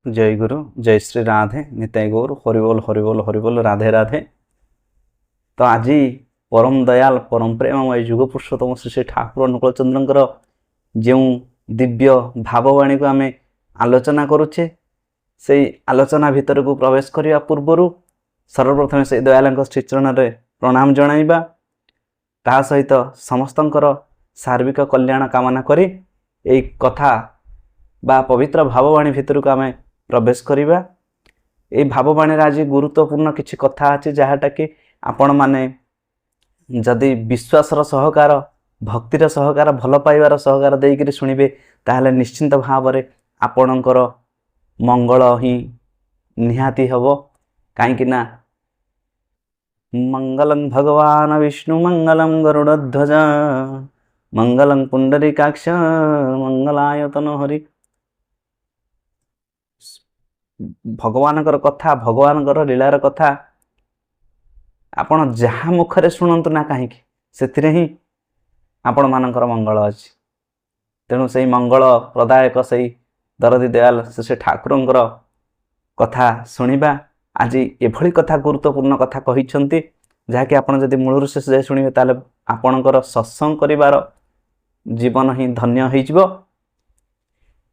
जय गुरु जय श्री राधे निताई गौर हरिबोल हरिबोल हरिबोल राधे राधे। तो आज परम दयाल परम प्रेममय युग पुरुषोत्तम श्री श्री ठाकुर अनुकूल चंद्र जो दिव्य भाववाणी को आम आलोचना करुचे से आलोचना भितर को प्रवेश करने पूर्वर सर्वप्रथम से दयाल श्रीचरण प्रणाम जणाइबा ता सहित समस्तंकर सार्विक कल्याण कामना करी एक कथा बा पवित्र भाववाणी भितर को आम प्रवेश करिबा। ए भाववाणी आज गुरुत्वपूर्ण किछि कथा अछि जहाटा कि आपण माने जदि विश्वासर सहकार भक्तिर सहकार भल पाइबार सहकार देइकरी सुनिबे ताहले निश्चिंत भाव रे आपणकर मंगल ही निहाती हबो। काहेकि ना मंगलं भगवान विष्णु मंगलं गरुड़ध्वज मंगलं पुंडरीकाक्ष मंगलायतन हरि। भगवानकर कथा भगवानकर लीलार कथा आपण जहाँ मुखरे शुणु ना कहीं से ही आपण मानकर मंगल अच्छी। तेणु से मंगल प्रदायक से दरदी दयाल से ठाकुरंकर कथा शुणा। आज एभली कथा गुरुत्वपूर्ण कथा कही जहाँकि आपड़ जब मूलर शेष जाए शुणे ताले आपणकर सत्संग करिवार जीवन ही धन्य हो।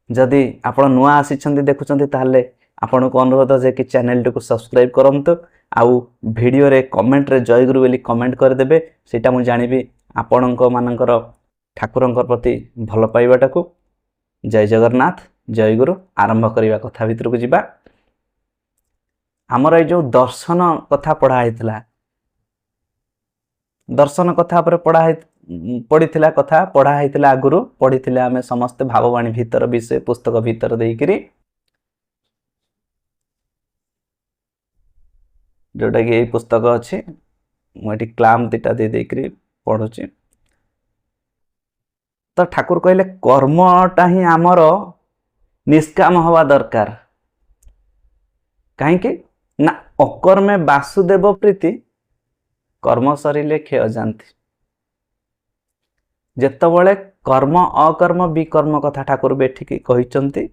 जदि आपण नुआ आसी देखुं ताहले आपण को अनुरोध जे कि चैनल टी को सब्सक्राइब करंतु आउ वीडियो रे कमेंट रे जय गुरु बोली कमेंट कर देबे सेटा मु जानिबी आपण को मानकर ठाकुरंकर प्रति भल पाइबाटा को। जय जगन्नाथ जय गुरु। आरंभ करिबा कथा भितर को जिबा। हमर ए जो दर्शन कथा पढ़ा हैतला दर्शन कथा पर पढ़ीथिला कथा पढ़ा हैतला आगुरु पढ़ीथिले आमे समस्त भाववाणी भितर विषय पुस्तक भितर देइकरी जोटा कि यही पुस्तक अच्छी मुझे क्लाम दीटा दे देकरी पढ़ुची। तो ठाकुर कहले कर्मटा ही आमर निष्काम हवा दरकार। कहीं ना अकर्मे वासुदेव प्रीति कर्म सरिले क्षय जानती। जेतबळे कर्म अकर्म विकर्म कथा ठाकुर बैठिकी कहिचंती।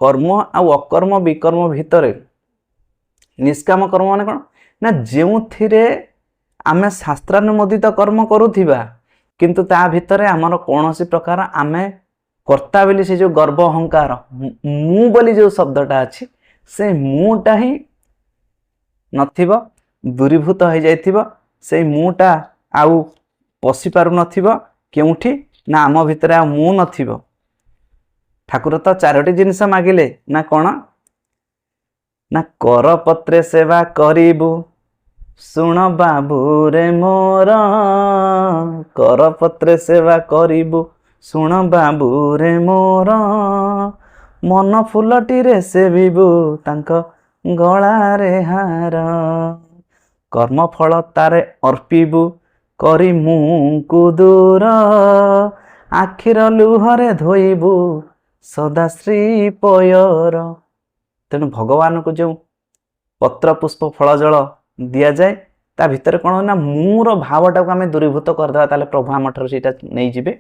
कर्म आउ अकर्म विकर्म भितर निष्काम कर्म माने कौन ना जो थिरे आमे शास्त्रानुमोदित कर्म करुथिबा किंतु ता भितरे आमर कौन सी प्रकार आमे कर्ता बोली से जो गर्व अहंकार मु बोली जो शब्दटा अच्छी से मुटा ही नथिबो दूरीभूत हो जाइथिबो। से मुटा आउ पशि पारु नथिबो केउठी ना आम भितरे आ मु नथिबो। ठाकुर तो चारोटी जिनिस मागिले ना कौन ना करपत्रे सेवा करिबु सुण बाबू रे मोर करपत्रे सेवा करिबु सुण बाबू रे मोर मन फुलटी रे सेविबु तांक गला रे हार कर्म फल तारे अर्पिबु करी मुकु दूर आखिर लुहरे धोइबु सदा श्री पयर। तेणु भगवान को जो पत्र पुष्प फल जल दि जाए ता भितर कौन ना मूर भावटा को आम दूरीभूत करदे ताले प्रभु आम ठार से नहीं जीवे।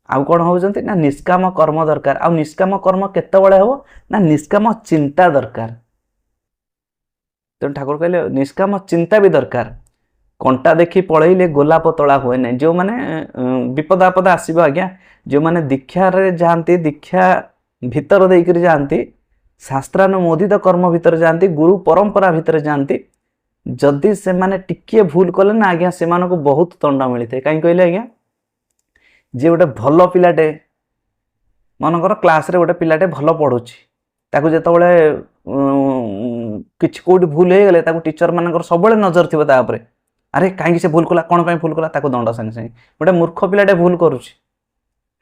आउ कौन होउजंती ना निष्काम कर्म दरकार। आउ निष्काम कर्म केतबळे हो ना निष्काम चिंता दरकार। तेणु ठाकुर कहले निष्काम चिंता भी दरकार। कंटा देखी पलैले गोलाप तोला हुए ना। जो माने विपद आपद आसीबो आज्ञा जो माने दीक्षा रे जानती दीक्षा भितर देकर जाती शास्त्रानुमोदित कर्म भितर जाती गुरु परंपरा भितर जाती जदि से माने टिके भूल कले ना आज्ञा से मानको बहुत दंड मिलता है। कहीं कहले आज्ञा जे गोटे भल पिलाटे मनकर क्लास रे गोटे पिलाटे भल पढ़ुची ताकू जेतबळे किछ कोड भूल हे गले ताकू टीचर मानकर सबले नजर थिबो ता ऊपर अरे काहे से भूल कला कोन पय भूल कला ताकू दंड संगे संगे। गोटे मूर्ख पिलाटे भूल करूची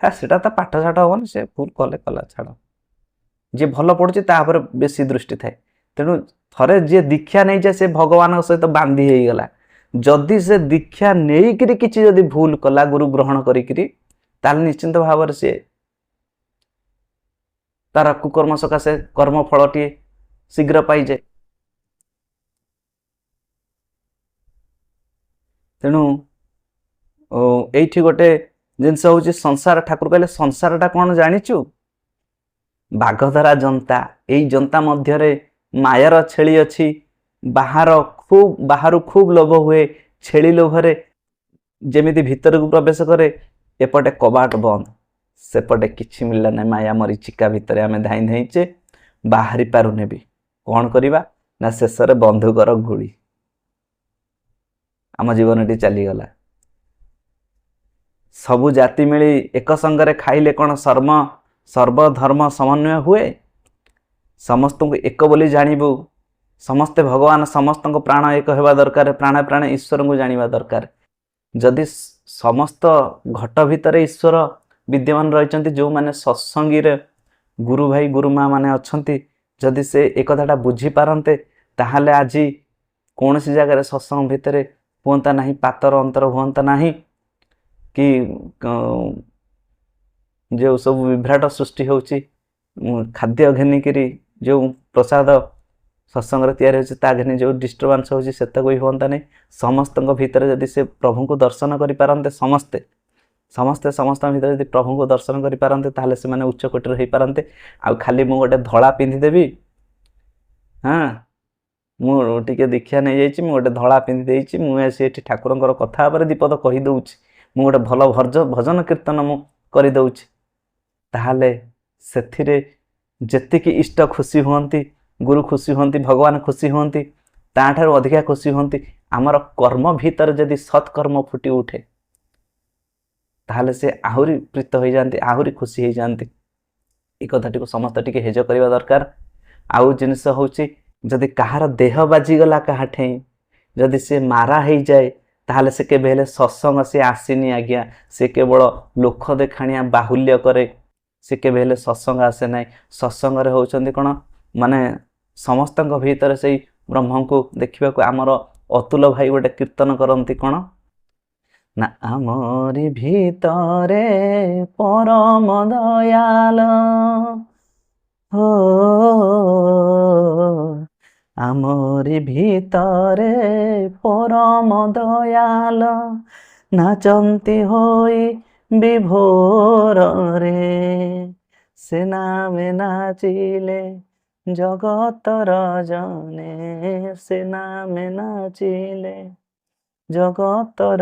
हाँ सेटा तो पाठ साठ हेनी से भूल कले कला छाड़ जी भल पड़ुची तापर बेसी दृष्टि थाए। तेणु थरे जे दीक्षा नहीं जाए से भगवान सहित बांधी हो गला। जदि से दीक्षा नहीं किसी जदि भूल कला गुरु ग्रहण करी ताल निश्चिंत भाव से तार कुकर्म सकाशे कर्म फलटी शीघ्र पाई जाए। तेणु ये गोटे जिनस हूँ संसार ठाकुर कहले संसारटा कौन जाचु ବାଘଧରା ଜନ୍ତା, ଏଇ ଜନ୍ତା ମଧ୍ୟରେ ମାୟାର ଛେଳି ଅଛି। ବାହାରୁ ଖୁବ୍ ଲୋଭ ହୁଏ, ଛେଳି ଲୋଭରେ ଯେମିତି ଭିତରକୁ ପ୍ରବେଶ କରେ, ଏପଟେ କବାଟ ବନ୍ଦ, ସେପଟେ କିଛି ମିଳିଲା ନାହିଁ। ମାୟା ମରିଚିକା ଭିତରେ ଆମେ ଧାଇଁ ଧାଇଁଛେ, ବାହାରି ପାରୁନେ ବି। କ'ଣ କରିବା ନା ଶେଷରେ ବନ୍ଧୁକର ଗୁଳି, ଆମ ଜୀବନଟି ଚାଲିଗଲା। ସବୁ ଜାତି ମିଳି ଏକ ସଙ୍ଗରେ ଖାଇଲେ କ'ଣ ସର୍ବଧର୍ମ ସମନ୍ୱୟ ହୁଏ? ସମସ୍ତଙ୍କୁ ଏକ ବୋଲି ଜାଣିବୁ, ସମସ୍ତେ ଭଗବାନ, ସମସ୍ତଙ୍କ ପ୍ରାଣ ଏକ ହେବା ଦରକାର। ପ୍ରାଣେ ପ୍ରାଣେ ଈଶ୍ୱରଙ୍କୁ ଜାଣିବା ଦରକାର। ଯଦି ସମସ୍ତ ଘଟ ଭିତରେ ଈଶ୍ୱର ବିଦ୍ୟମାନ ରହିଛନ୍ତି, ଯେଉଁମାନେ ସତ୍ସଙ୍ଗୀରେ ଗୁରୁ ଭାଇ ଗୁରୁମା ମାନେ ଅଛନ୍ତି, ଯଦି ସେ ଏକଥାଟା ବୁଝିପାରନ୍ତେ, ତାହେଲେ ଆଜି କୌଣସି ଜାଗାରେ ସତ୍ସଙ୍ଗ ଭିତରେ ହୁଅନ୍ତା ନାହିଁ, ପାତର ଅନ୍ତର ହୁଅନ୍ତା ନାହିଁ, କି ଯେଉଁ ସବୁ ବିଭ୍ରାଟ ସୃଷ୍ଟି ହେଉଛି, ଖାଦ୍ୟ ଘେନିକିରି ଯେଉଁ ପ୍ରସାଦ ସତ୍ସଙ୍ଗରେ ତିଆରି ହେଉଛି, ତା ଘେନି ଯେଉଁ ଡିଷ୍ଟର୍ବାନ୍ସ ହେଉଛି, ସେତକ ବି ହୁଅନ୍ତା ନାହିଁ। ସମସ୍ତଙ୍କ ଭିତରେ ଯଦି ସେ ପ୍ରଭୁଙ୍କୁ ଦର୍ଶନ କରିପାରନ୍ତେ, ସମସ୍ତଙ୍କ ଭିତରେ ଯଦି ପ୍ରଭୁଙ୍କୁ ଦର୍ଶନ କରିପାରନ୍ତେ, ତାହେଲେ ସେମାନେ ଉଚ୍ଚ କୋଟିର ହେଇପାରନ୍ତେ। ଆଉ ଖାଲି ମୁଁ ଗୋଟେ ଧଳା ପିନ୍ଧିଦେବି, ମୁଁ ଟିକେ ଦୀକ୍ଷା ନେଇଯାଇଛି, ମୁଁ ଗୋଟେ ଧଳା ପିନ୍ଧି ଦେଇଛି, ମୁଁ ଆସି ଏଠି ଠାକୁରଙ୍କର କଥା ଉପରେ ଦୀପଦ କହିଦେଉଛି, ମୁଁ ଗୋଟେ ଭଲ ଭଜନ କୀର୍ତ୍ତନ ମୁଁ କରିଦେଉଛି, ତାହେଲେ ସେଥିରେ ଯେତିକି ଇଷ୍ଟ ଖୁସି ହୁଅନ୍ତି, ଗୁରୁ ଖୁସି ହୁଅନ୍ତି, ଭଗବାନ ଖୁସି ହୁଅନ୍ତି, ତାଠାରୁ ଅଧିକା ଖୁସି ହୁଅନ୍ତି ଆମର କର୍ମ ଭିତରେ ଯଦି ସତ୍କର୍ମ ଫୁଟି ଉଠେ, ତାହେଲେ ସେ ଆହୁରି ପ୍ରୀତ ହୋଇଯାଆନ୍ତି, ଆହୁରି ଖୁସି ହେଇଯାଆନ୍ତି। ଏ କଥାଟିକୁ ସମସ୍ତେ ଟିକେ ହେଜ କରିବା ଦରକାର। ଆଉ ଜିନିଷ ହେଉଛି, ଯଦି କାହାର ଦେହ ବାଜିଗଲା କାହାଠେଇଁ, ଯଦି ସେ ମାରା ହେଇଯାଏ, ତାହେଲେ ସେ କେବେ ହେଲେ ସତ୍ସଙ୍ଗ ସେ ଆସିନି ଆଜ୍ଞା। ସେ କେବଳ ଲୋକ ଦେଖାଣିଆ ବାହୁଲ୍ୟ କରେ, ସେ କେବେ ହେଲେ ସତ୍ସଙ୍ଗ ଆସେ ନାହିଁ। ସତ୍ସଙ୍ଗରେ ହେଉଛନ୍ତି କ'ଣ, ମାନେ ସମସ୍ତଙ୍କ ଭିତରେ ସେଇ ବ୍ରହ୍ମଙ୍କୁ ଦେଖିବାକୁ। ଆମର ଅତୁଲ ଭାଇ ଗୋଟେ କୀର୍ତ୍ତନ କରନ୍ତି, କ'ଣ ନା, ଆମରି ଭିତରେ ପରମ ଦୟାଲ, ହୋ ଆମରି ଭିତରେ ପରମ ଦୟାଲ, ନାଚନ୍ତି ହୋଇ ବିଭୋରରେ, ସେ ନାମେ ନାଚିଲେ ଜଗତର ଜନେ, ସେ ନାମେ ନାଚିଲେ ଜଗତର।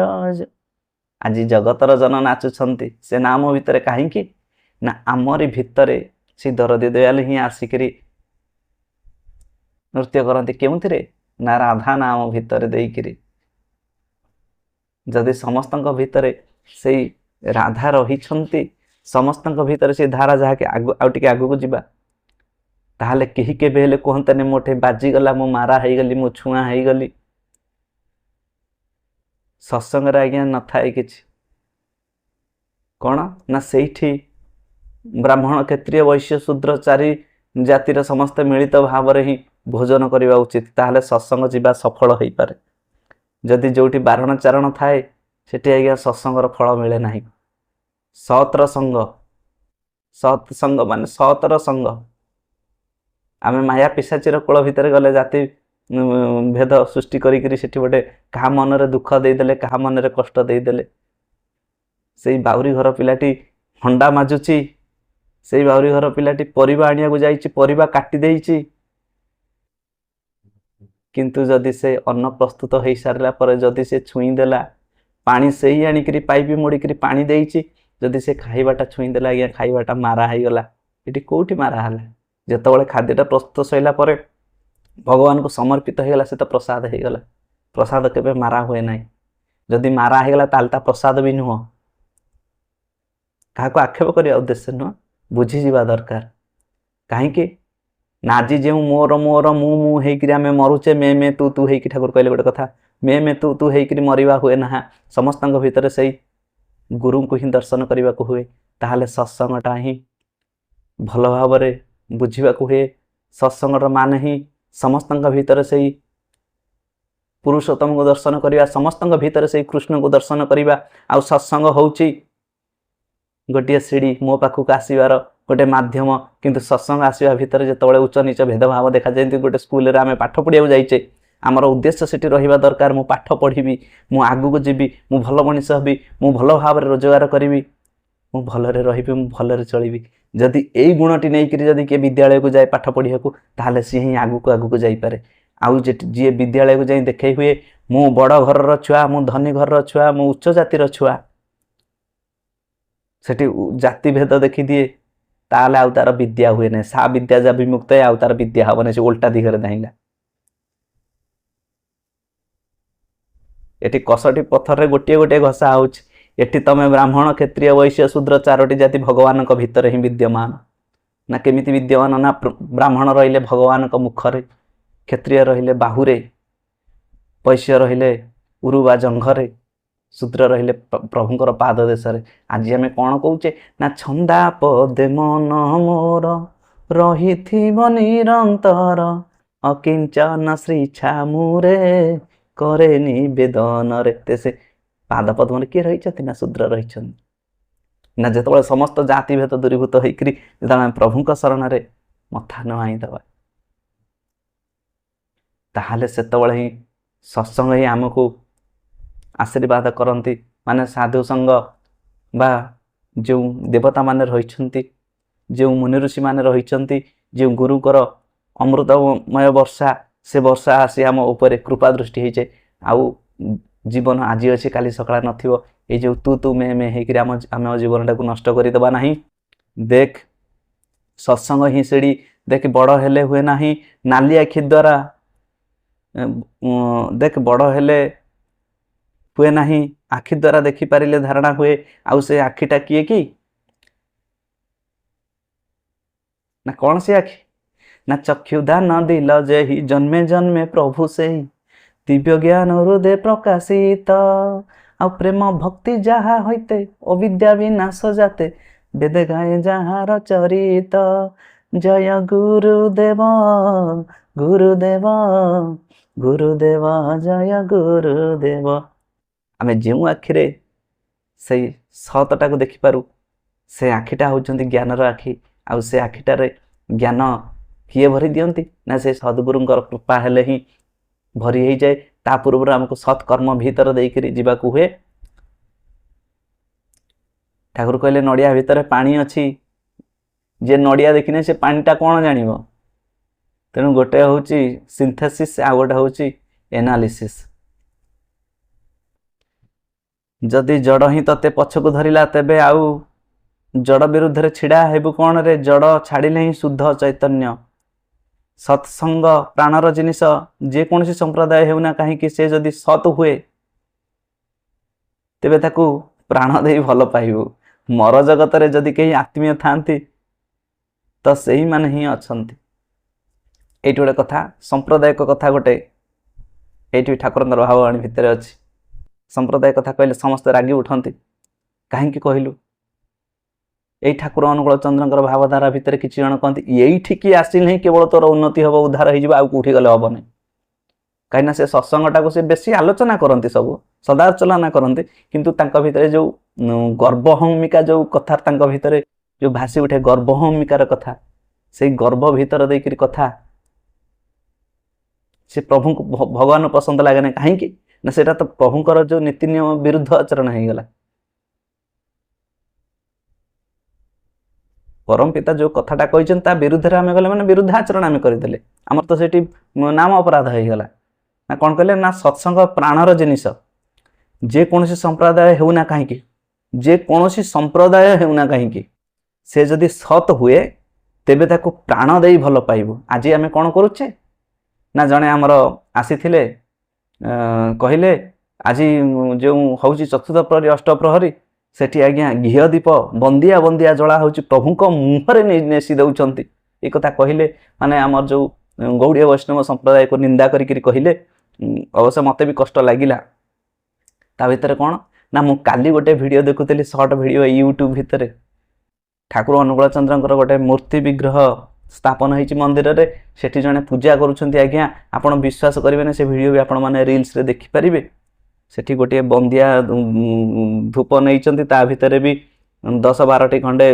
ଆଜି ଜଗତର ଜନ ନାଚୁଛନ୍ତି ସେ ନାମ ଭିତରେ, କାହିଁକି ନା ଆମରି ଭିତରେ ସେ ଦରଦୀ ଦୟାଲୁ ହିଁ ଆସିକିରି ନୃତ୍ୟ କରନ୍ତି। କେଉଁଥିରେ ନା ରାଧା ନାମ ଭିତରେ ଦେଇକିରି। ଯଦି ସମସ୍ତଙ୍କ ଭିତରେ ସେଇ ରାଧା ରହିଛନ୍ତି, ସମସ୍ତଙ୍କ ଭିତରେ ସେଇ ଧାରା, ଯାହାକି ଆଉ ଟିକେ ଆଗକୁ ଯିବା, ତାହେଲେ କେହି କେବେ ହେଲେ କୁହନ୍ତାନି ମୋଠେ ବାଜିଗଲା, ମୁଁ ମାରା ହେଇଗଲି, ମୁଁ ଛୁଆଁ ହେଇଗଲି। ସତ୍ସଙ୍ଗରେ ଆଜ୍ଞା ନଥାଏ କିଛି। କ'ଣ ନା ସେଇଠି ବ୍ରାହ୍ମଣ, କ୍ଷତ୍ରିୟ, ବୈଶ୍ୟ, ଶୂଦ୍ର ଚାରି ଜାତିର ସମସ୍ତେ ମିଳିତ ଭାବରେ ହିଁ ଭୋଜନ କରିବା ଉଚିତ, ତାହେଲେ ସତ୍ସଙ୍ଗ ଯିବା ସଫଳ ହେଇପାରେ। ଯଦି ଯେଉଁଠି ବାରଣ ଚାରଣ ଥାଏ, ସେଠି ଆଜ୍ଞା ସତ୍ସଙ୍ଗର ଫଳ ମିଳେ ନାହିଁ। ସତ୍ର ସଙ୍ଗ, ସତ୍ସଙ୍ଗ ମାନେ ସତର ସଙ୍ଗ। ଆମେ ମାୟା ପିଶାଚୀର କୋଳ ଭିତରେ ଗଲେ, ଜାତି ଭେଦ ସୃଷ୍ଟି କରିକିରି ସେଠି ଗୋଟେ କାହା ମନରେ ଦୁଃଖ ଦେଇଦେଲେ, କାହା ମନରେ କଷ୍ଟ ଦେଇଦେଲେ। ସେଇ ବାଉରୀ ଘର ପିଲାଟି ହଣ୍ଡା ମାଜୁଛି, ସେଇ ବାଉରୀ ଘର ପିଲାଟି ପରିବା ଆଣିବାକୁ ଯାଇଛି, ପରିବା କାଟି ଦେଇଛି, କିନ୍ତୁ ଯଦି ସେ ଅନ୍ନ ପ୍ରସ୍ତୁତ ହେଇସାରିଲା ପରେ ଯଦି ସେ ଛୁଇଁ ଦେଲା, ପାଣି ସେଇ ଆଣିକିରି ପାଇପ୍ ମୋଡ଼ିକିରି ପାଣି ଦେଇଛି, ଯଦି ସେ ଖାଇବାଟା ଛୁଇଁ ଦେଲା, ଆଜ୍ଞା ଖାଇବାଟା ମାରା ହେଇଗଲା। ଏଠି କୋଉଠି ମାରା ହେଲା? ଯେତେବେଳେ ଖାଦ୍ୟଟା ପ୍ରସ୍ତୁତ ସରିଲା ପରେ ଭଗବାନଙ୍କୁ ସମର୍ପିତ ହେଇଗଲା, ସେ ତ ପ୍ରସାଦ ହେଇଗଲା। ପ୍ରସାଦ କେବେ ମାରା ହୁଏ ନାହିଁ। ଯଦି ମାରା ହେଇଗଲା, ତାହେଲେ ତା ପ୍ରସାଦ ବି ନୁହଁ। କାହାକୁ ଆକ୍ଷେପ କରିବା ଉଦ୍ଦେଶ୍ୟ ନୁହଁ, ବୁଝିଯିବା ଦରକାର। କାହିଁକି ନା ଆଜି ଯେଉଁ ମୋର ମୋର ମୁଁ ହେଇକିରି ଆମେ ମରୁଛେ, ମେ ତୁ ହେଇକି, ଠାକୁର କହିଲେ ଗୋଟେ କଥା, ମେ ତୁ ହେଇକିରି ମରିବା ହୁଏ ନାହିଁ। ସମସ୍ତଙ୍କ ଭିତରେ ସେଇ ଗୁରୁଙ୍କୁ ହିଁ ଦର୍ଶନ କରିବାକୁ ହୁଏ। ତାହେଲେ ସତ୍ସଙ୍ଗଟା ହିଁ ଭଲ ଭାବରେ ବୁଝିବାକୁ ହୁଏ। ସତ୍ସଙ୍ଗର ମାନେ ହିଁ ସମସ୍ତଙ୍କ ଭିତରେ ସେଇ ପୁରୁଷୋତ୍ତମଙ୍କୁ ଦର୍ଶନ କରିବା, ସମସ୍ତଙ୍କ ଭିତରେ ସେଇ କୃଷ୍ଣଙ୍କୁ ଦର୍ଶନ କରିବା। ଆଉ ସତ୍ସଙ୍ଗ ହେଉଛି ଗୋଟିଏ ସିଡ଼ି, ମୋ ପାଖକୁ ଆସିବାର ଗୋଟେ ମାଧ୍ୟମ। କିନ୍ତୁ ସତ୍ସଙ୍ଗ ଆସିବା ଭିତରେ ଯେତେବେଳେ ଉଚ୍ଚ ନିଚ ଭେଦଭାବ ଦେଖାଯାଏ, ଯେମିତି ଗୋଟେ ସ୍କୁଲରେ ଆମେ ପାଠ ପଢ଼ିବାକୁ ଯାଇଛେ, ଆମର ଉଦ୍ଦେଶ୍ୟ ସେଠି ରହିବା ଦରକାର, ମୁଁ ପାଠ ପଢ଼ିବି, ମୁଁ ଆଗକୁ ଯିବି, ମୁଁ ଭଲ ମଣିଷ ହେବି, ମୁଁ ଭଲ ଭାବରେ ରୋଜଗାର କରିବି, ମୁଁ ଭଲରେ ରହିବି, ମୁଁ ଭଲରେ ଚଳିବି। जदि यही गुणटी नहीं जदि किए विद्यालय को जाए पाठ पढ़िया ताहले सी ही आगू आगू जापे आउ जी विद्यालय को जाए देखे हुए मु बड़ घर छुआ मु धनी घर छुआ मु उच्च जातिर छुआ सेठी जाति भेद देखी दिए ताले आउ तार विद्या हुए ना सा विद्या जब विमुक्त है आउ तार विद्या हम ना से उल्टा दिगरे धाइला एटी कसटी पथर गोटे गोटे घसा होती तमे ब्राह्मण क्षत्रिय वैश्य शूद्र चारोटी जाति भगवान भितर ही विद्यमान ना केमिति विद्यमान ना ब्राह्मण रहिले भगवान मुखरे क्षत्रिय रहिले बाहुरे वैश्य रहिले उरु बा जंघरे शूद्र रहिले प्रभुंकर पाद देशरे आज आम कौन कौचे ना छंदा पदे मन मोर रही निरंतर अकिंचन श्री छामुरे करे निवेदन रे से पाद पद्म किए रही ना शूद्र रही ना जो समस्त जाति भेद दूरीभूत होकर जो प्रभु शरण रे मथा नुआईदबा ताहले सेतबेले ही सत्संग ही आमको आशीर्वाद करती माने साधु संग बा जो देवता माने रही जो मुनि ऋषि माने रही जो गुरुकर अमृतमय वर्षा से वर्षा आसी आम उपर कृपा दृष्टि होचे आउ जीवन आज अच्छे काली सकाळ नथिबो ए जो तू मैं होकर आम जीवन टाक नष्ट करदेबा नहीं देख सत्संग ही सीढ़ी देख बड़ हेले हुए ना नाली आखि द्वारा देख बड़ हेले हुए ना आखि द्वारा देखी पारे धारणा हुए आउ से आखिटा किए कि ना कौन सी आखि ना चक्षुदान दिल जे ही जन्मे जन्मे प्रभु से दिव्य ज्ञान हृदय प्रकाशित आ प्रेम भक्ति जहा होते अविद्या विनाश जाते वेद गाए जहार चरित जय गुरुदेव गुरुदेव गुरुदेव जय गुरुदेव आमे जो आखिरे से सतटा को देखिपारू से आखिटा होचंती ज्ञानर आखि आउ से आखिटारे ज्ञान किए भरी दियंती ना से सद्गुरुंकर कृपा हेले ही भरी हो जाए ता पूर्व आमको सत्कर्म भीतर देकर जीवाक हुए ठाकुर कहले नड़िया भितर पानी अच्छी जे नड़िया देखने से पानीटा कौन जानिबो तेणु गोटे हूँ सिंथेसिस आ गोटे हूँ एनालिसिस जदि जड़ ही तते पछकु धरिला तेबे आउ जड़ विरुद्ध रे छिड़ा हेबु कौन रे जड़ छाड़िले ही शुद्ध चैतन्य सत्संग प्राणर जिनिस जेकोसी संप्रदाय हेउना कहीं से जदि सत हुए तेबे ताकू प्राण दे भल पाइबु मर जगत रे जदि कहीं आत्मीय थांती तो सही माने ही अछंती एटी गोटे कथा सांप्रदायिक कथा गोटे एटी ठाकुर भाववाणी भितर अच्छी संप्रदाय कथा कहले समस्त रागी उठंती कहीं कहलु यही ठाकुर अनुकूल चंद्रकर भावधारा भितर किसी जन कहते यही आसिल ही केवल तोर उन्नति हम उद्धार हो कौटी गले हम नहीं कहीं से सत्संगटा को सी बेसी आलोचना करती सब सदाचलना करती किंतु भितर जो गर्वहमिका जो कथा भितर जो भासी उठे गर्वहमिकार कथा से गर्व भीतर देकर कथा से प्रभु को भगवान पसंद लगे ना कहीं ना सेटा तो प्रभुंकर जो नीति नियम विरुद्ध आचरण हो गला परम पिता जो कथाटा कहते विरुद्ध आम गले मैंने विरुद्ध आचरण आम करदे आमर तो सेठी नाम अपराध हो गला ना कौन कहले ना सत्संग प्राणर जिनिस जेकोसी संप्रदाय होना कहीं जेकोसी संप्रदाय होना कहीं से जदि सत हुए तेबे ताको प्राण दे भल पाइबु आज आम कौन करुचे ना जड़े आमर आसी कहले आज जो हूँ चतुर्थ प्रहरी अष्ट प्रहरी सेठी आज्ञा घीय दीप बंदिया बंदिया जला हूँ प्रभु मुहरे नेसी दौरान ये कथा कहले माने आमर जो गौड़ीय वैष्णव संप्रदाय को निंदा करिकिरी कहले अवश्य मत भी कष्ट लगिला ता भितर कौन ना मु काली गोटे वीडियो देखुली शॉर्ट वीडियो यूट्यूब भितर ठाकुर अनुकूल चंद्रकर गोटे मूर्ति विग्रह स्थापन होती मंदिर रे सेठी जने पूजा करुछंती आज्ञा आपण विश्वास करेंगे से वीडियो भी आपण माने रील्स रे देखि परिबे सेठी गोटे बंदिया धूप नहीं ता भितर भी 10-12टी खंडे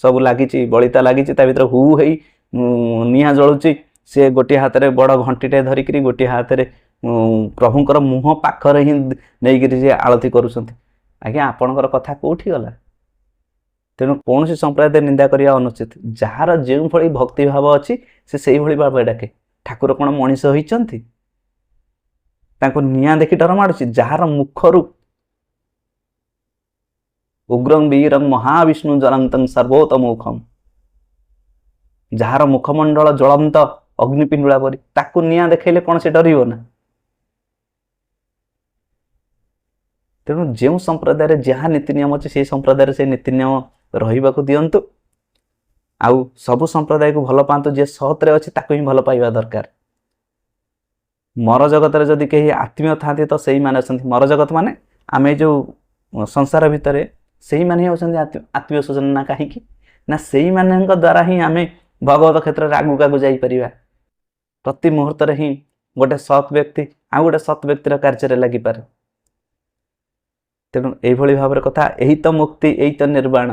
सब लगी बलिता लगी भितर हु हई निआ जलुची सी गोटे हाथ में बड़ घंटीटे धरिकी गोटे हाथ में प्रभुंकर मुह पाखरे ही नहीं आलती करुँच आज्ञा आपणकर कथा कौटी गला ତେଣୁ କୌଣସି ସମ୍ପ୍ରଦାୟ ନିନ୍ଦା କରିବା ଅନୁଚିତ। ଯାହାର ଯେଉଁଭଳି ଭକ୍ତିଭାବ ଅଛି ସେ ସେଇଭଳି ଭାବରେ ଡାକେ। ଠାକୁର କ'ଣ ମଣିଷ ହୋଇଛନ୍ତି? ତାଙ୍କୁ ନିଆଁ ଦେଖି ଡର ମାଡୁଛି? ଯାହାର ମୁଖରୁ ଉଗ୍ରଂ ବୀରଂ ମହାବିଷ୍ଣୁ ଜଳନ୍ତଂ ସର୍ବୋତମୁଖମ୍, ଯାହାର ମୁଖମଣ୍ଡଳ ଜ୍ୱଳନ୍ତ ଅଗ୍ନିପିଣ୍ଡୁଳା ପରି, ତାକୁ ନିଆଁ ଦେଖେଇଲେ କ'ଣ ସେ ଡରିବ ନା? ତେଣୁ ଯେଉଁ ସମ୍ପ୍ରଦାୟରେ ଯାହା ନୀତି ନିୟମ ଅଛି ସେଇ ସମ୍ପ୍ରଦାୟରେ ସେ ନୀତି ନିୟମ ରହିବାକୁ ଦିଅନ୍ତୁ। ଆଉ ସବୁ ସମ୍ପ୍ରଦାୟକୁ ଭଲ ପାଆନ୍ତୁ। ଯିଏ ସତରେ ଅଛି ତାକୁ ହିଁ ଭଲ ପାଇବା ଦରକାର। ମର ଜଗତରେ ଯଦି କେହି ଆତ୍ମୀୟ ଥାନ୍ତି ତ ସେଇମାନେ ଅଛନ୍ତି ମର ଜଗତ। ମାନେ ଆମେ ଯେଉଁ ସଂସାର ଭିତରେ ସେଇମାନେ ହିଁ ହେଉଛନ୍ତି ଆତ୍ମୀୟ ସ୍ୱଜନ। ନା କାହିଁକି ନା ସେଇମାନଙ୍କ ଦ୍ୱାରା ହିଁ ଆମେ ଭଗବତ କ୍ଷେତ୍ରରେ ଆଗକୁ ଆଗକୁ ଯାଇପାରିବା। ପ୍ରତି ମୁହୂର୍ତ୍ତରେ ହିଁ ଗୋଟେ ସତ୍ ବ୍ୟକ୍ତି ଆଉ ଗୋଟେ ସତ୍ ବ୍ୟକ୍ତିର କାର୍ଯ୍ୟରେ ଲାଗିପାରେ। ତେଣୁ ଏଇଭଳି ଭାବରେ କଥା। ଏହି ତ ମୁକ୍ତି, ଏଇ ତ ନିର୍ବାଣ।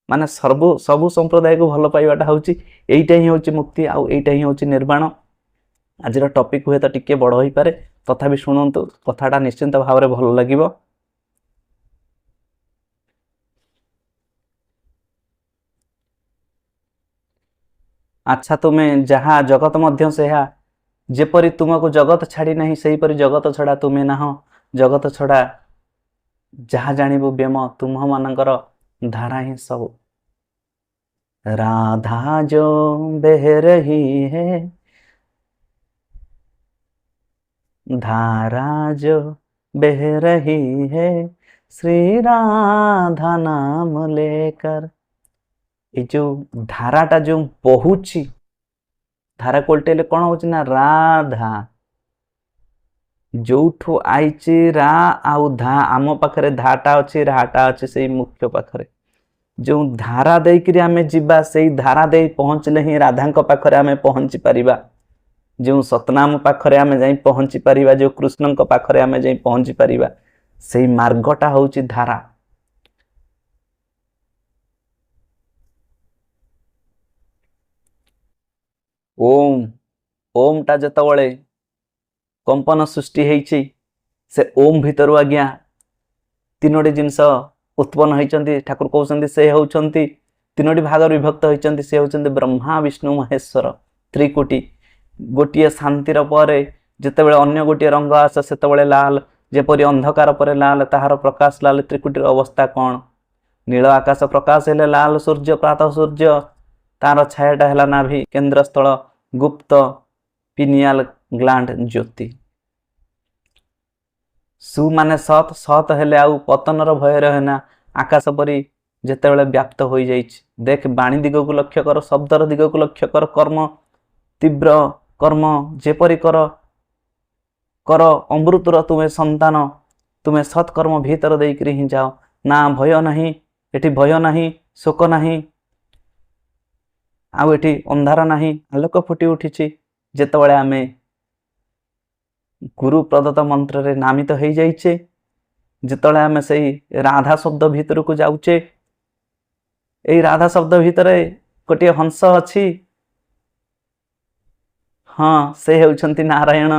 ମାନେ ସବୁ ସମ୍ପ୍ରଦାୟକୁ ଭଲ ପାଇବାଟା ହେଉଛି, ଏଇଟା ହିଁ ହେଉଛି ମୁକ୍ତି, ଆଉ ଏଇଟା ହିଁ ହେଉଛି ନିର୍ବାଣ। ଆଜିର ଟପିକ୍ ହୁଏତ ଟିକେ ବଡ଼ ହୋଇପାରେ, ତଥାପି ଶୁଣନ୍ତୁ, କଥାଟା ନିଶ୍ଚିନ୍ତ ଭାବରେ ଭଲ ଲାଗିବ। ଆଚ୍ଛା, ତୁମେ ଯାହା ଜଗତ ମଧ୍ୟ ସେହା, ଯେପରି ତୁମକୁ ଜଗତ ଛାଡ଼ି ନାହିଁ ସେହିପରି ଜଗତ ଛଡ଼ା ତୁମେ ନାହଁ। ଜଗତ ଛଡ଼ା ଯାହା ଜାଣିବୁ ବ୍ୟମ, ତୁମ୍ଭମାନଙ୍କର ଧାରା ହିଁ ସବୁ। ରାଧା ଯୋ ବେହ ରହି ହେ, धारा जो बह रही है श्री राधा नाम लेकर। ये जो धाराटा जो बहुची, धारा कोल्टेले कौन होची ना राधा। जोठू आईची रा आउ धा, आम पाखरे धाटा अच्छी राटा अच्छी से मुख्य पाखरे। जो धारा देकरी आमे जिबा से धारा दे पहुँचले ही राधांक पाखरे आमे पहुँची परिबा। जो सतनाम पाखरे आमे जाई पहुँची परिबा, जो कृष्णंक पाखरे आमे जाई पहुँची परिबा, सेई मार्गटा होउची धारा। ओम ओमटा जेतबळे कंपन सृष्टि हेइछि, से ओम भितरु आज्ञा तीनोटी जिनस उत्पन्न होइचंती। ठाकुर कहउचंती से होउचंती तीनोटी भाग विभक्त होइचंती। से होउचंती ब्रह्मा विष्णु महेश्वर त्रिकोटी। गोटे शांतिर परे जेतेबेले अन्य गोटे रंग आसे सेतेबेले लाल, जेपरि अंधकार परे लाल, ताहार प्रकाश लाल। त्रिकोटीर अवस्था कौन? नील आकाश प्रकाश हेले लाल सूर्य, प्रातः सूर्य, तार छायाटा हेला नाभि केंद्रस्थल गुप्त पिनियाल ग्लांड ज्योति। सु माने सत, सत हेले आउ पतनर भय रहे ना। आकाश परी जेतेबेले व्याप्त होई जाइछि। देख, बाणी दिग को लक्ष्य कर, शब्दर दिग को लक्ष्य कर। कर्म तीव्र कर्म जेपरि कर कर अमृतर तुम्हें संतान, तुम्हें सत्कर्म भीतर देकरी ही जाओ। ना भय नहीं, एठी भय नहीं, शोक नहीं, आउ एठी अंधार नहीं, आलोक फुटी उठिछि। जेतेबेले आमे गुरु प्रदत्त मंत्र रे नामित हो जाइछे, जेतेबेले आमे सेई राधा शब्द भीतर को जाउछे, एई राधा शब्द भितरे गोटे हंस अछि। हाँ, से हेउछंती नारायण।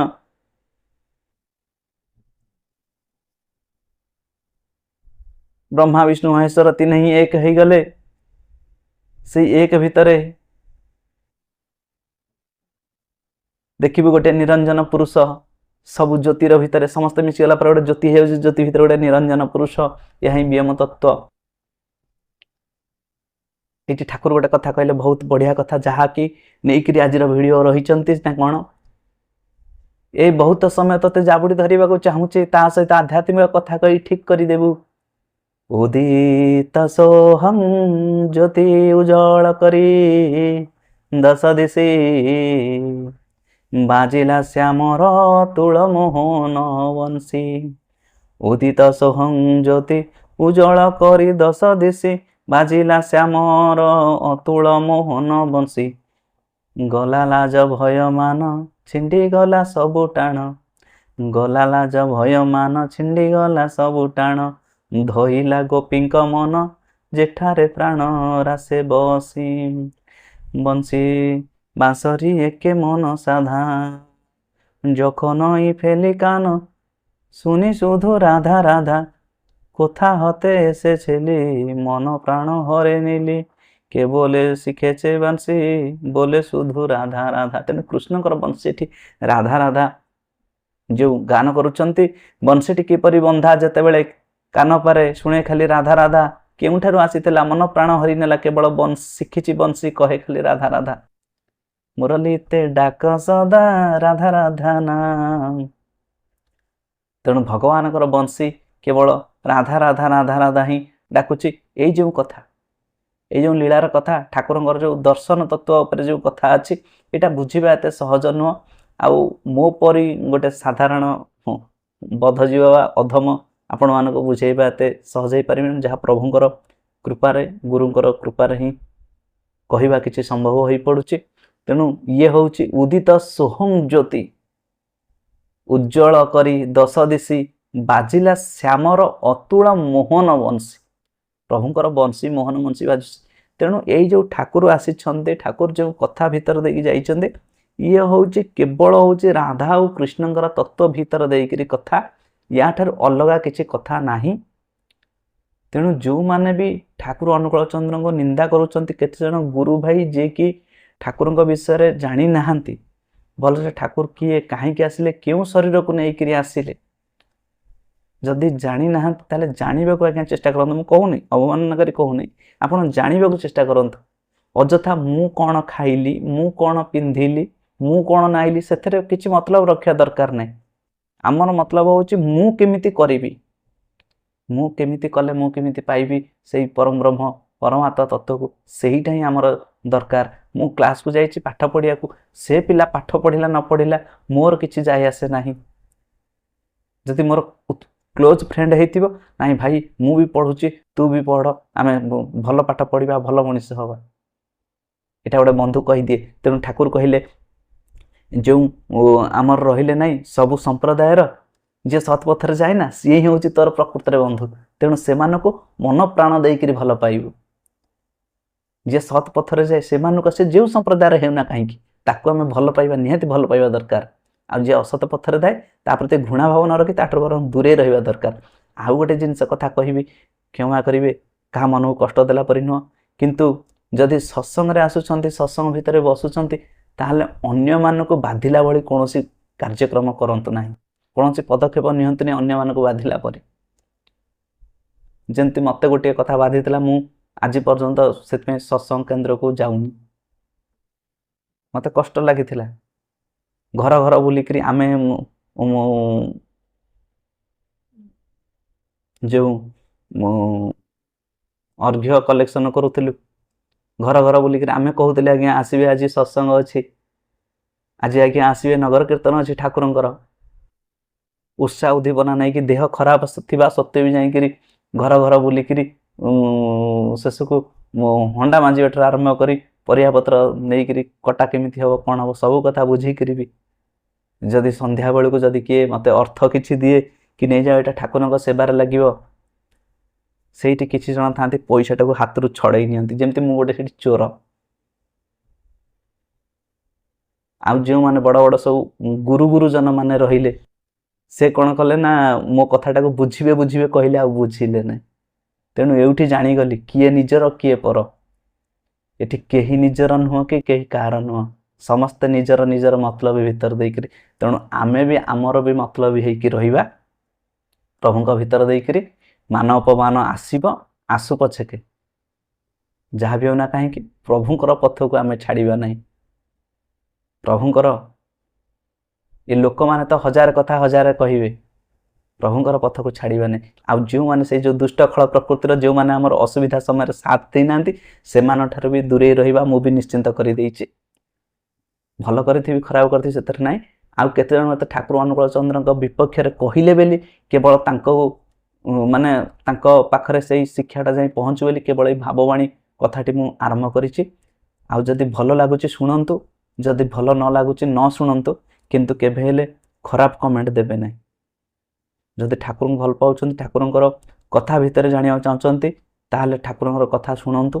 ब्रह्मा विष्णु महेश्वर तीन ही एक हो गले। से एक भितरे देखिबे गोटे निरंजन पुरुष। सब ज्योतिर भितरे समस्त मिशीगला पर गोटे ज्योति है, ज्योति भितर गोटे निरंजन पुरुष। यही व्यम तत्व। ये ठाकुर गोटे कथा कहले, बहुत बढ़िया कथा, जहाँकि नहीं आज भिडियो रही कौन। ये बहुत समय तते जाबुड़ी धरवा चाहूचे, ता सहित आध्यात्मिक कथा कही ठीक करदेबू। उदित सोहम ज्योति उज्जवल करी दश दिशे, बाजिला श्यामर तुल मोहन वंशी। उदित सोहम ज्योति उज्जवल करी दश दिशे, बाजिला श्यामर अतुल मोहन वंशी। गला लाज भय मान छिंडी गला सबु टाण, गला लाज भय मान छिंडी गला सबु टाण। धइला गोपींक मन जेठारे प्राण रासे बसी, बंशी बांसरी एके मन साधा। जखन ई फेली कान सुनी सुधु राधा राधा, কোথা হতে এসেছিলি মন প্রাণ হরে নিলি কে বলে শিখেছে বাଂଶୀ বলে শুধু ରାଧା ରାଧା। ତେଣୁ କୃଷ୍ଣଙ୍କର ବଂଶୀ ଏଠି ରାଧା ରାଧା ଯେଉଁ ଗାନ କରୁଛନ୍ତି, ବଂଶୀଟି କିପରି ବନ୍ଧା ଯେତେବେଳେ କାନ ପାରେ ଶୁଣେ ଖାଲି ରାଧା ରାଧା, କେଉଁଠାରୁ ଆସିଥିଲା ମନ ପ୍ରାଣ ହରିନେଲା କେବଳ ଶିଖିଛି ବଂଶୀ କହେ ଖାଲି ରାଧା ରାଧା। ମୁରଲୀତେ ଡାକ ସଦା ରାଧା ରାଧା ନାମ। ତେଣୁ ଭଗବାନଙ୍କର ବଂଶୀ କେବଳ ରାଧା ରାଧା ରାଧା ରାଧା ହିଁ ଡାକୁଛି। ଏଇ ଯେଉଁ କଥା, ଏଇ ଯେଉଁ ଲୀଳାର କଥା, ଠାକୁରଙ୍କର ଯେଉଁ ଦର୍ଶନ ତତ୍ତ୍ୱ ଉପରେ ଯେଉଁ କଥା ଅଛି, ଏଇଟା ବୁଝିବା ଏତେ ସହଜ ନୁହଁ। ଆଉ ମୋ ପରି ଗୋଟେ ସାଧାରଣ ବଦ୍ଧଜୀବ ବା ଅଧମ ଆପଣମାନଙ୍କୁ ବୁଝେଇବା ଏତେ ସହଜ ହେଇପାରିବନି। ଯାହା ପ୍ରଭୁଙ୍କର କୃପାରେ, ଗୁରୁଙ୍କର କୃପାରେ ହିଁ କହିବା କିଛି ସମ୍ଭବ ହୋଇପଡ଼ୁଛି। ତେଣୁ ଇଏ ହେଉଛି ଉଦିତ ସୋହଂ ଜ୍ୟୋତି, ଉଜ୍ଜଳ କରି ଦଶ ଦିଶି ବାଜିଲା ଶ୍ୟାମର ଅତୁଳ ମୋହନ ବଂଶୀ। ପ୍ରଭୁଙ୍କର ବଂଶୀ ମୋହନ ବଂଶୀ ବାଜୁଛି। ତେଣୁ ଏଇ ଯେଉଁ ଠାକୁର ଆସିଛନ୍ତି, ଠାକୁର ଯେଉଁ କଥା ଭିତରେ ଦେଇକି ଯାଇଛନ୍ତି, ଇଏ ହେଉଛି କେବଳ ହେଉଛି ରାଧା ଆଉ କୃଷ୍ଣଙ୍କର ତତ୍ତ୍ୱ ଭିତରେ ଦେଇକିରି କଥା, ୟାଠାରୁ ଅଲଗା କିଛି କଥା ନାହିଁ। ତେଣୁ ଯେଉଁମାନେ ବି ଠାକୁର ଅନୁକୂଳ ଚନ୍ଦ୍ରଙ୍କୁ ନିନ୍ଦା କରୁଛନ୍ତି, କେତେଜଣ ଗୁରୁ ଭାଇ ଯିଏକି ଠାକୁରଙ୍କ ବିଷୟରେ ଜାଣିନାହାନ୍ତି ଭଲସେ, ଠାକୁର କିଏ, କାହିଁକି ଆସିଲେ, କେଉଁ ଶରୀରକୁ ନେଇକିରି ଆସିଲେ, ଯଦି ଜାଣିନାହାନ୍ତି ତାହେଲେ ଜାଣିବାକୁ ଆଜ୍ଞା ଚେଷ୍ଟା କରନ୍ତୁ। ମୁଁ କହୁନି, ଅବମାନନା କରି କହୁନି, ଆପଣ ଜାଣିବାକୁ ଚେଷ୍ଟା କରନ୍ତୁ। ଅଯଥା ମୁଁ କ'ଣ ଖାଇଲି, ମୁଁ କ'ଣ ପିନ୍ଧିଲି, ମୁଁ କ'ଣ ନାଇଲି, ସେଥିରେ କିଛି ମତଲବ ରଖିବା ଦରକାର ନାହିଁ। ଆମର ମତଲବ ହେଉଛି ମୁଁ କେମିତି କରିବି, ମୁଁ କେମିତି କଲେ ମୁଁ କେମିତି ପାଇବି ସେଇ ପରମ ବ୍ରହ୍ମ ପରମାତ୍ମା ତତ୍ତ୍ୱକୁ, ସେଇଟା ହିଁ ଆମର ଦରକାର। ମୁଁ କ୍ଲାସ୍କୁ ଯାଇଛି ପାଠ ପଢ଼ିବାକୁ, ସେ ପିଲା ପାଠ ପଢ଼ିଲା ନ ପଢ଼ିଲା ମୋର କିଛି ଯାଏ ଆସେ ନାହିଁ। ଯଦି ମୋର କ୍ଲୋଜ୍ ଫ୍ରେଣ୍ଡ ହେଇଥିବ, ନାଇଁ ଭାଇ ମୁଁ ବି ପଢ଼ୁଛି ତୁ ବି ପଢ଼, ଆମେ ଭଲ ପାଠ ପଢ଼ିବା, ଭଲ ମଣିଷ ହେବା, ଏଇଟା ଗୋଟେ ବନ୍ଧୁ କହିଦିଏ। ତେଣୁ ଠାକୁର କହିଲେ ଯେଉଁ ଆମର ରହିଲେ ନାହିଁ ସବୁ ସମ୍ପ୍ରଦାୟର, ଯିଏ ସତ୍ ପଥରେ ଯାଏ ନା ସିଏ ହିଁ ହେଉଛି ତୋର ପ୍ରକୃତରେ ବନ୍ଧୁ। ତେଣୁ ସେମାନଙ୍କୁ ମନ ପ୍ରାଣ ଦେଇକିରି ଭଲ ପାଇବୁ। ଯିଏ ସତ୍ ପଥରେ ଯାଏ ସେମାନଙ୍କୁ, ସେ ଯେଉଁ ସମ୍ପ୍ରଦାୟର ହେଉନା କାହିଁକି, ତାକୁ ଆମେ ଭଲ ପାଇବା, ନିହାତି ଭଲ ପାଇବା ଦରକାର। ଆଉ ଯିଏ ଅସତ ପଥରେ ଥାଏ ତା ପ୍ରତି ଘୃଣା ଭାବ ନ ରଖି ତାଠାରୁ ବରଂ ଦୂରେଇ ରହିବା ଦରକାର। ଆଉ ଗୋଟେ ଜିନିଷ କଥା କହିବି, କ୍ଷମା କରିବେ, କାହା ମନକୁ କଷ୍ଟ ଦେଲା ପରି ନୁହଁ, କିନ୍ତୁ ଯଦି ସତ୍ସଙ୍ଗରେ ଆସୁଛନ୍ତି, ସତ୍ସଙ୍ଗ ଭିତରେ ବସୁଛନ୍ତି, ତାହେଲେ ଅନ୍ୟମାନଙ୍କୁ ବାଧିଲା ଭଳି କୌଣସି କାର୍ଯ୍ୟକ୍ରମ କରନ୍ତୁ ନାହିଁ, କୌଣସି ପଦକ୍ଷେପ ନିଅନ୍ତୁନି ଅନ୍ୟମାନଙ୍କୁ ବାଧିଲା ପରି। ଯେମିତି ମୋତେ ଗୋଟିଏ କଥା ବାଧିଥିଲା, ମୁଁ ଆଜି ପର୍ଯ୍ୟନ୍ତ ସେଥିପାଇଁ ସତ୍ସଙ୍ଗ କେନ୍ଦ୍ରକୁ ଯାଉନି, ମୋତେ କଷ୍ଟ ଲାଗିଥିଲା। ଘର ଘର ବୁଲିକିରି ଆମେ ଯେଉଁ ଅର୍ଘ୍ୟ କଲେକ୍ସନ କରୁଥିଲୁ, ଘର ଘର ବୁଲିକିରି ଆମେ କହୁଥିଲେ ଆଜ୍ଞା ଆସିବେ, ଆଜି ସତ୍ସଙ୍ଗ ଅଛି, ଆଜି ଆଜ୍ଞା ଆସିବେ, ନଗର କୀର୍ତ୍ତନ ଅଛି ଠାକୁରଙ୍କର। ଉତ୍ସାହ ଉଦ୍ଦୀପନା ନେଇକି ଦେହ ଖରାପ ଥିବା ସତ୍ତ୍ୱେ ବି ଯାଇକିରି ଘର ଘର ବୁଲିକିରି ଶେଷକୁ ହଣ୍ଡା ମାଞ୍ଜିବା ଠାରୁ ଆରମ୍ଭ କରି ପରିବାପତ୍ର ନେଇକିରି କଟା କେମିତି ହେବ, କ'ଣ ହେବ, ସବୁ କଥା ବୁଝିକିରି ବି ଯଦି ସନ୍ଧ୍ୟା ବେଳକୁ ଯଦି କିଏ ମୋତେ ଅର୍ଥ କିଛି ଦିଏ କି ନେଇଯାଅ ଏଇଟା ଠାକୁରଙ୍କ ସେବାରେ ଲାଗିବ, ସେଇଠି କିଛି ଜଣ ଥାନ୍ତି ପଇସାଟାକୁ ହାତରୁ ଛଡ଼େଇ ନିଅନ୍ତି, ଯେମିତି ମୁଁ ଗୋଟେ ସେଠି ଚୋର। ଆଉ ଯେଉଁମାନେ ବଡ଼ ବଡ଼ ସବୁ ଗୁରୁଜନ ମାନେ ରହିଲେ, ସେ କ'ଣ କଲେ ନା ମୋ କଥାଟାକୁ ବୁଝିବେ ବୁଝିବେ କହିଲେ, ଆଉ ବୁଝିଲେ ନାହିଁ। ତେଣୁ ଏଇଠି ଜାଣିଗଲି କିଏ ନିଜର କିଏ ପର। ଏଠି କେହି ନିଜର ନୁହଁ କି କେହି କାହାର ନୁହଁ, ସମସ୍ତେ ନିଜର ନିଜର ମତଲବ ଭିତରେ ଦେଇକିରି। ତେଣୁ ଆମେ ବି ଆମର ବି ମତଲବ ହେଇକି ରହିବା ପ୍ରଭୁଙ୍କ ଭିତରେ ଦେଇକିରି। ମାନ ଅପମାନ ଆସିବ, ଆସୁ ପଛକେ, ଯାହା ବି ହେଉନା କାହିଁକି ପ୍ରଭୁଙ୍କର ପଥକୁ ଆମେ ଛାଡ଼ିବା ନାହିଁ। ପ୍ରଭୁଙ୍କର ଏ ଲୋକମାନେ ତ ହଜାର କଥା ହଜାରେ କହିବେ, ପ୍ରଭୁଙ୍କର ପଥକୁ ଛାଡ଼ିବା ନାହିଁ। ଆଉ ଯେଉଁମାନେ ସେଇ ଯେଉଁ ଦୁଷ୍ଟ ଖଳ ପ୍ରକୃତିର, ଯେଉଁମାନେ ଆମର ଅସୁବିଧା ସମୟରେ ସାଥ ଦେଇନାହାନ୍ତି, ସେମାନଠାରୁ ବି ଦୂରେଇ ରହିବା ମୁଁ ବି ନିଶ୍ଚିନ୍ତ କରିଦେଇଛି। ଭଲ କରିଥିବି ଖରାପ କରିଥିବି ସେଥିରେ ନାହିଁ। ଆଉ କେତେଜଣ ମୋତେ ଠାକୁର ଅନୁକୂଳ ଚନ୍ଦ୍ରଙ୍କ ବିପକ୍ଷରେ କହିଲେ ବୋଲି କେବଳ ମାନେ ତାଙ୍କ ପାଖରେ ସେଇ ଶିକ୍ଷାଟା ଯାଇ ପହଞ୍ଚୁ ବୋଲି କେବଳ ଏଇ ଭାବବାଣୀ କଥାଟି ମୁଁ ଆରମ୍ଭ କରିଛି। ଆଉ ଯଦି ଭଲ ଲାଗୁଛି ଶୁଣନ୍ତୁ, ଯଦି ଭଲ ନ ଲାଗୁଛି ନ ଶୁଣନ୍ତୁ, କିନ୍ତୁ କେବେ ହେଲେ ଖରାପ କମେଣ୍ଟ ଦେବେ ନାହିଁ। ଯଦି ଠାକୁରଙ୍କୁ ଭଲ ପାଉଛନ୍ତି, ଠାକୁରଙ୍କର କଥା ଭିତରେ ଜାଣିବାକୁ ଚାହୁଁଛନ୍ତି, ତାହେଲେ ଠାକୁରଙ୍କର କଥା ଶୁଣନ୍ତୁ,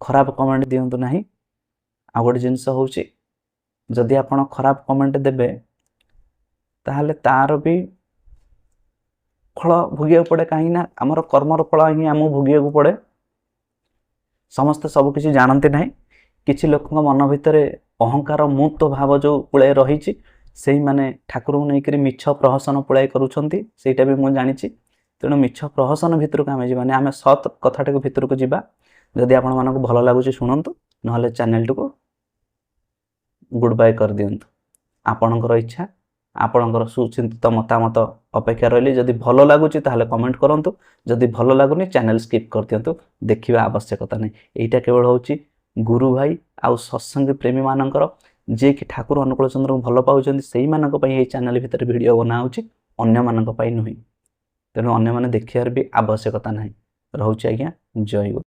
ଖରାପ କମେଣ୍ଟ ଦିଅନ୍ତୁ ନାହିଁ। ଆଉ ଗୋଟେ ଜିନିଷ ହେଉଛି, ଯଦି ଆପଣ ଖରାପ କମେଣ୍ଟ ଦେବେ ତାହେଲେ ତାର ବି ଫଳ ଭୋଗିବାକୁ ପଡ଼େ, କାହିଁକି ନା ଆମର କର୍ମର ଫଳ ହିଁ ଆମକୁ ଭୋଗିବାକୁ ପଡ଼େ। ସମସ୍ତେ ସବୁ କିଛି ଜାଣନ୍ତି ନାହିଁ। କିଛି ଲୋକଙ୍କ ମନ ଭିତରେ ଅହଙ୍କାର ମୁକ୍ତ ଭାବ ଯେଉଁ ପୁଳାଏ ରହିଛି, ସେଇମାନେ ଠାକୁରଙ୍କୁ ନେଇକରି ମିଛ ପ୍ରହସନ ପୁଳାଏ କରୁଛନ୍ତି, ସେଇଟା ବି ମୁଁ ଜାଣିଛି। ତେଣୁ ମିଛ ପ୍ରହସନ ଭିତରକୁ ଆମେ ଯିବାନି, ଆମେ ସତ୍ କଥାଟାକୁ ଭିତରକୁ ଯିବା। ଯଦି ଆପଣମାନଙ୍କୁ ଭଲ ଲାଗୁଛି ଶୁଣନ୍ତୁ, ନହେଲେ ଚ୍ୟାନେଲଟିକୁ ଗୁଡ୍ ବାଏ କରିଦିଅନ୍ତୁ। ଆପଣଙ୍କର ଇଚ୍ଛା, ଆପଣଙ୍କର ସୁଚିନ୍ତିତ ମତାମତ ଅପେକ୍ଷା ରହିଲି। ଯଦି ଭଲ ଲାଗୁଛି ତାହେଲେ କମେଣ୍ଟ କରନ୍ତୁ, ଯଦି ଭଲ ଲାଗୁନି ଚ୍ୟାନେଲ ସ୍କିପ୍ କରିଦିଅନ୍ତୁ, ଦେଖିବା ଆବଶ୍ୟକତା ନାହିଁ। ଏଇଟା କେବଳ ହେଉଛି ଗୁରୁ ଭାଇ ଆଉ ସତ୍ସଙ୍ଗ ପ୍ରେମୀମାନଙ୍କର, ଯିଏକି ଠାକୁର ଅନୁକୂଳ ଚନ୍ଦ୍ରଙ୍କୁ ଭଲ ପାଉଛନ୍ତି, ସେଇମାନଙ୍କ ପାଇଁ ଏଇ ଚ୍ୟାନେଲ ଭିତରେ ଭିଡ଼ିଓ ବନା ହେଉଛି, ଅନ୍ୟମାନଙ୍କ ପାଇଁ ନୁହେଁ। ତେଣୁ ଅନ୍ୟମାନେ ଦେଖିବାର ବି ଆବଶ୍ୟକତା ନାହିଁ। ରହୁଛି ଆଜ୍ଞା, ଜୟ ଗୁରୁ।